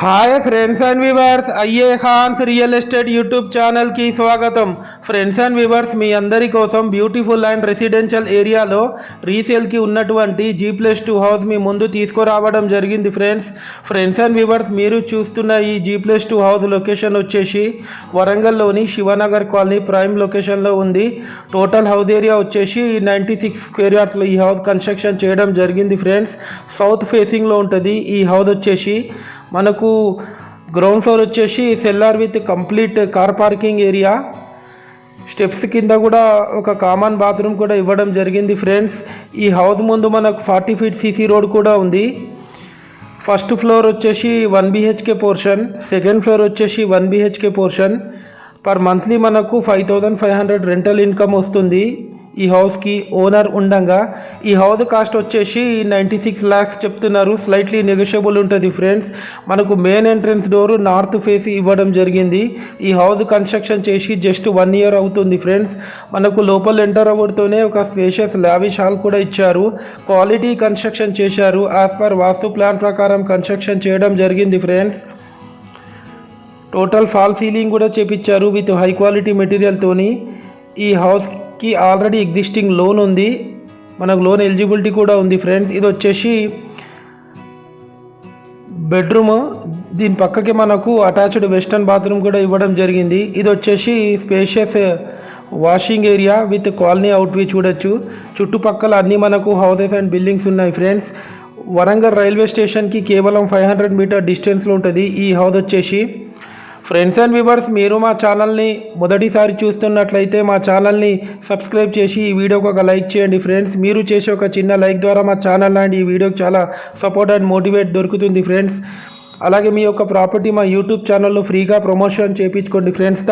Hi friends and viewers, అయ్యే ఖాన్స్ real estate YouTube ఛానల్కి స్వాగతం. ఫ్రెండ్స్ అండ్ వ్యూవర్స్, మీ అందరి కోసం బ్యూటిఫుల్ అండ్ రెసిడెన్షియల్ ఏరియాలో రీసేల్కి ఉన్నటువంటి G+2 హౌస్ మీ ముందు తీసుకురావడం జరిగింది. ఫ్రెండ్స్ అండ్ వ్యూవర్స్, మీరు చూస్తున్న ఈ G+2 హౌస్ లొకేషన్ వచ్చేసి వరంగల్లోని శివనగర్ కాలనీ ప్రైమ్ లొకేషన్లో ఉంది. టోటల్ హౌస్ ఏరియా వచ్చేసి 96 స్క్వేర్ యార్డ్స్లో ఈ హౌస్ కన్స్ట్రక్షన్ చేయడం జరిగింది. ఫ్రెండ్స్, సౌత్ ఫేసింగ్లో ఉంటుంది ఈ హౌస్ వచ్చేసి. మనకు గ్రౌండ్ ఫ్లోర్ వచ్చేసి cellar with complete car parking area, steps కింద కూడా ఒక కామన్ బాత్రూమ్ కూడా ఇవ్వడం జరిగింది. ఫ్రెండ్స్, ఈ హౌస్ ముందు మనకు 40 ఫీట్ సీసీ రోడ్ కూడా ఉంది. ఫస్ట్ ఫ్లోర్ వచ్చేసి 1 BHK పోర్షన్, సెకండ్ ఫ్లోర్ వచ్చేసి 1 BHK పోర్షన్. పర్ మంత్లీ మనకు 5500 రెంటల్ ఇన్కమ్ వస్తుంది. ఈ హౌస్కి ఓనర్ ఉండగా ఈ హౌస్ కాస్ట్ వచ్చేసి 96 lakhs చెప్తున్నారు. స్లైట్లీ నెగోషియబుల్ ఉంటుంది. ఫ్రెండ్స్, మనకు main entrance door north face ఇవ్వడం జరిగింది. ఈ హౌస్ కన్స్ట్రక్షన్ చేసి జస్ట్ 1 year అవుతుంది. ఫ్రెండ్స్, మనకు లోపల ఎంటర్ అవ్వడంతోనే ఒక స్పేషియస్ లావిష్ హాల్ కూడా ఇచ్చారు. క్వాలిటీ కన్స్ట్రక్షన్ చేశారు. యాజ్ పర్ వాస్తు ప్లాన్ ప్రకారం కన్స్ట్రక్షన్ చేయడం జరిగింది. ఫ్రెండ్స్, టోటల్ ఫాల్ సీలింగ్ కూడా చేపించారు విత్ హై క్వాలిటీ మెటీరియల్తోని. ఈ హౌస్కి ఆల్రెడీ ఎగ్జిస్టింగ్ లోన్ ఉంది, మనకు లోన్ ఎలిజిబిలిటీ కూడా ఉంది. ఫ్రెండ్స్, ఇది వచ్చేసి బెడ్రూమ్, దీని పక్కకి మనకు అటాచ్డ్ వెస్టర్న్ బాత్రూమ్ కూడా ఇవ్వడం జరిగింది. ఇది వచ్చేసి spacious washing area with colony out view చూడొచ్చు. చుట్టుపక్కల అన్నీ మనకు హౌసెస్ అండ్ బిల్డింగ్స్ ఉన్నాయి. ఫ్రెండ్స్, వరంగల్ రైల్వే స్టేషన్కి కేవలం 500 మీటర్ డిస్టెన్స్లో ఉంటుంది ఈ హౌస్ వచ్చేసి. ఫ్రెండ్స్ అండ్ వ్యూవర్స్, మీరు మా ఛానల్ని మొదటిసారి చూస్తున్నట్లయితే మా ఛానల్ని సబ్స్క్రైబ్ చేసి ఈ వీడియోకి ఒక లైక్ చేయండి. ఫ్రెండ్స్, మీరు చేసే ఒక చిన్న లైక్ ద్వారా మా ఛానల్ అండ్ ఈ వీడియోకి చాలా సపోర్ట్ అండ్ మోటివేట్ దొరుకుతుంది. ఫ్రెండ్స్, అలాగే మీ యొక్క ప్రాపర్టీ మా యూట్యూబ్ ఛానల్లో ఫ్రీగా ప్రమోషన్ చేయించుకోండి. ఫ్రెండ్స్,